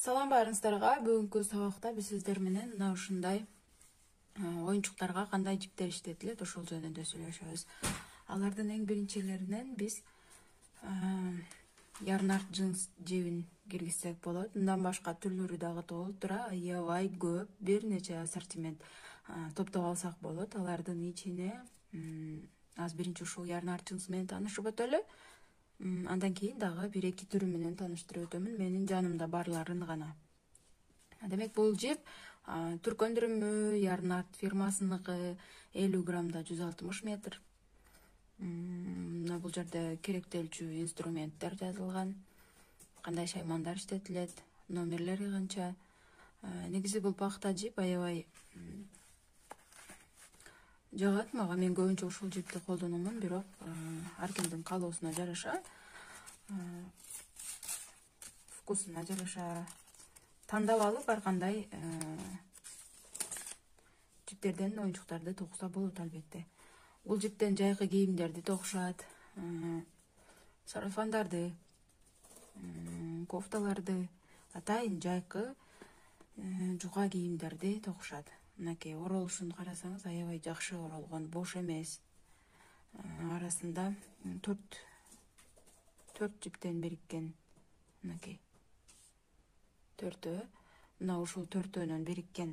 Салам барыңыздарга. Бүгүнкү сабакта биз сиздер менен мына ушундай оюнчуктарга кандай жиптер иштетилет ошол жөнүндө сүйлөшөбүз. Алардын эң биринчилеринен биз ярнарт джинс жибин киргизсек болот. Мындан башка түрлөрү дагы болуп тура, аябай көп, бир нече ассортимент топтоп алсак болот. Алардын ичине аз биринчи ушул ярнарт джинс менен таанышып өтөлү. Андан кийин дагы бир-эки түрү менен тааныштырып өтөмүн. Менин жанымда барларын гана. Демек, бул жип түркөндүрмө ярнарт фирмасыныкы, 50 граммда 160 метр. Мына бул жерде керектелчү инструменттер жазылган. Кандай шаймандар иштетилет, номерлери канча. Негизи бул пахта жип аябай жагат мага. Мен көбүнчө ушул жипти колдономун, бирок ар кимдин каалоосуна жараша, вкусуна жараша тандап алып ар кандай жиптерден оюнчуктарды токуса болот албетте. Бул жиптен жайкы кийимдерди токушат, сарафандарды, кофталарды, атайын жайкы жука кийимдерди токушат. Мынакей оролушун карасаңыз, аябай жакшы оролгон, бош эмес. Арасында төрт жиптен бириккен. Мынакей төртөө. Мына ушул төртөөнөн бириккен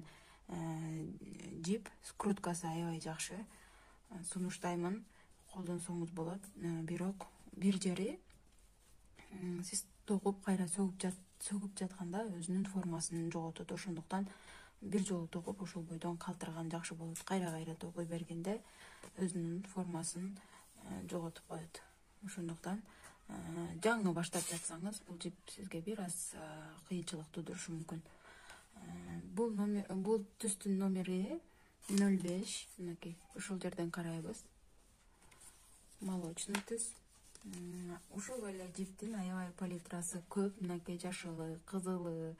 жип скруткасы аябай жакшы. Сунуштаймын, колдонсоңуз болот. Бирок бир жери сиз токуп кайра сөгүп жатканда өзүнүн формасын жоготот. Ошондуктан бир жолу токуп ошол бойдон калтырган жакшы болот. Кайра токуй бергенде өзүнүн формасын жоготуп коет. Ошондуктан жаңы баштап жатсаңыз, бул жип сизге бир аз кыйынчылык туудурушу мүмкүн. Бул түстүн номери 05. Мынакей ушул жерден карайбыз. Молочный түс. Ушул эле жиптин аябай палитрасы көп. Мынакей жашылы, кызылы,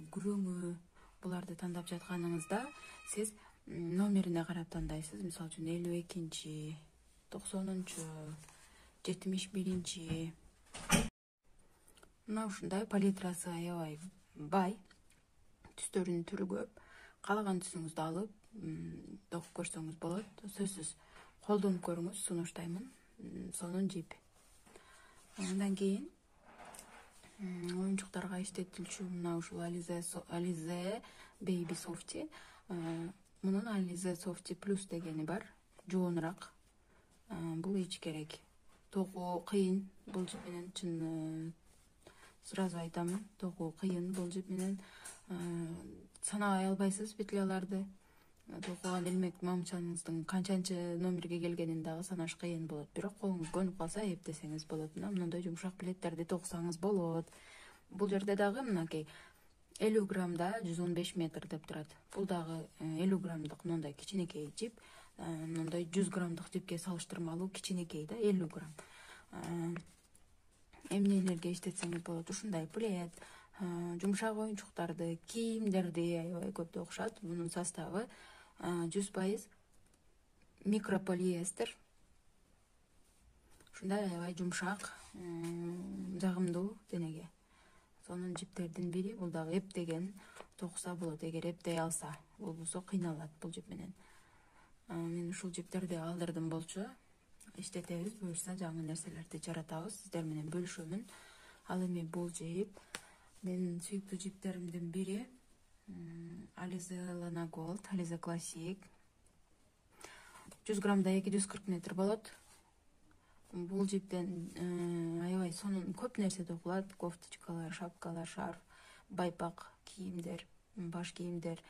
күрөңү. Буларды тандап жатканыңызда сиз номерине карап тандайсыз. Мисалы үчүн 52-нчи, 90-нчу, 71-нчи. Мына ушундай палитрасы аябай бай. Түстөрүнүн түрү көп. Каалаган түсүңүздү алып токуп көрсөңүз болот. Сөзсүз колдонуп көрүңүз, сунуштаймын. Сонун жип. Андан кийин оюнчуктарга иштетилчү мына ушул Alize Baby Softy. Мунун Alize Softy Plus дегени бар, жоонураак. Бул ич керек. Токуу кыйын бул жип менен, чын сразу айтамын, токуу кыйын бул жип менен. Санабай албайсыз петляларды. Токуган илмек мамчаңыздын канчанчы номерге келгенин дагы санаш кыйын болот. Бирок колуңуз көнүп калса, эптесеңиз болот. Мындай жумшак билеттерди токусаңыз болот. Бул жерде дагы мынакей 50 граммда 115 метр деп турат. Бул дагы 50 граммдык мындай кичинекей жип. Мындай 100 граммдык жипке салыштырмалуу кичинекей да, 50 грамм. Эмнелерге иштетсеңиз болот? Ушундай плед, жумшак оюнчуктарды, кийимдерди аябай көп токушат. Бунун составы 100% микрополиэстер. Ушундай аябай жумшак, жагымдуу денеге. Сонун жиптердин бири. Бул дагы эптеген токуса болот. Эгер эптей алса, болбосо кыйналат бул жип менен. Мен ушул жиптерди алдырдым болчу. Иштетебиз, буюрса жаңы нерселерди жаратабыз, сиздер менен бөлүшөмүн. Ал эми бул жип менин сүйүктүү жиптеримдин бири. Alize Lana Gold, Alize Classic. 100 граммда 240 метр болот. Бул жиптен аябай сонун көп нерсе токулат. Кофточкалар, шапкалар, шарф, байпак кийимдер, баш кийимдер,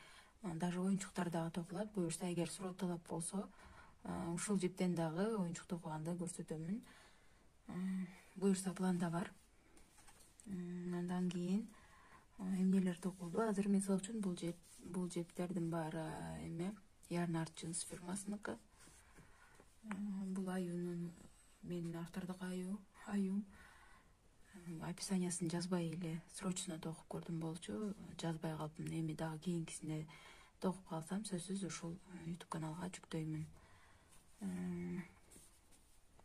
даже оюнчуктар дагы токулат. Буюрса, эгер суроо талап болсо, ушул жиптен дагы оюнчук токуганды көрсөтөмүн. Буюрса, планда бар. Андан кийин эмнелер токулду? Азыр мисалы үчүн бул жиптердин баары ярнарт джинс фирмасыныкы. Бул аюунун менин автордук аюум. Описаниясын жазбай эле срочно токуп көрдүм болчу. Жазбай калдым. Эми дагы кийинкисинде токуп калсам, сөзсүз ушул YouTube каналга жүктөймүн.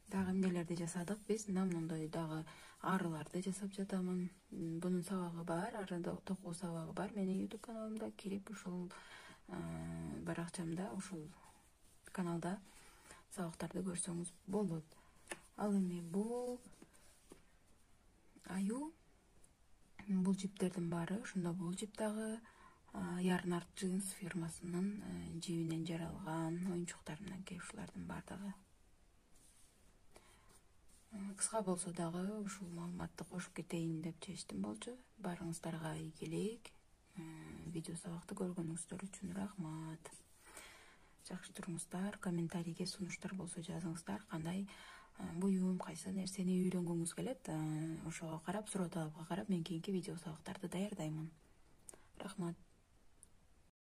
Дагы эмнелерди жасадык биз? Мына мондой дагы арыларды жасап жатамын. Бунун сабагы бар, арыда токуу сабагы бар. Менин YouTube каналымда кирип ушул баракчамда ушул каналда сабактарды көрсөңүз болот. Ал эми бул аю, бул жиптердин баары ошондо бул жип дагы Yarnart Jeans фирмасынын жибинен жаралган оюнчуктарынан ушулардын баардыгы. Кыска болсо дагы ушул маалыматты кошуп кетейин деп чечтим болчу. Барыңыздарга ийгилик. Видео сабакты көргөнүңүздөр үчүн рахмат. Жакшы туруңуздар, комментарийге сунуштар болсо жазыңыздар. Кандай буюм, кайсы нерсени үйрөнгүңүз келет, ошого карап, суроо талапка карап мен кийинки видео сабактарды даярдаймын. Рахмат.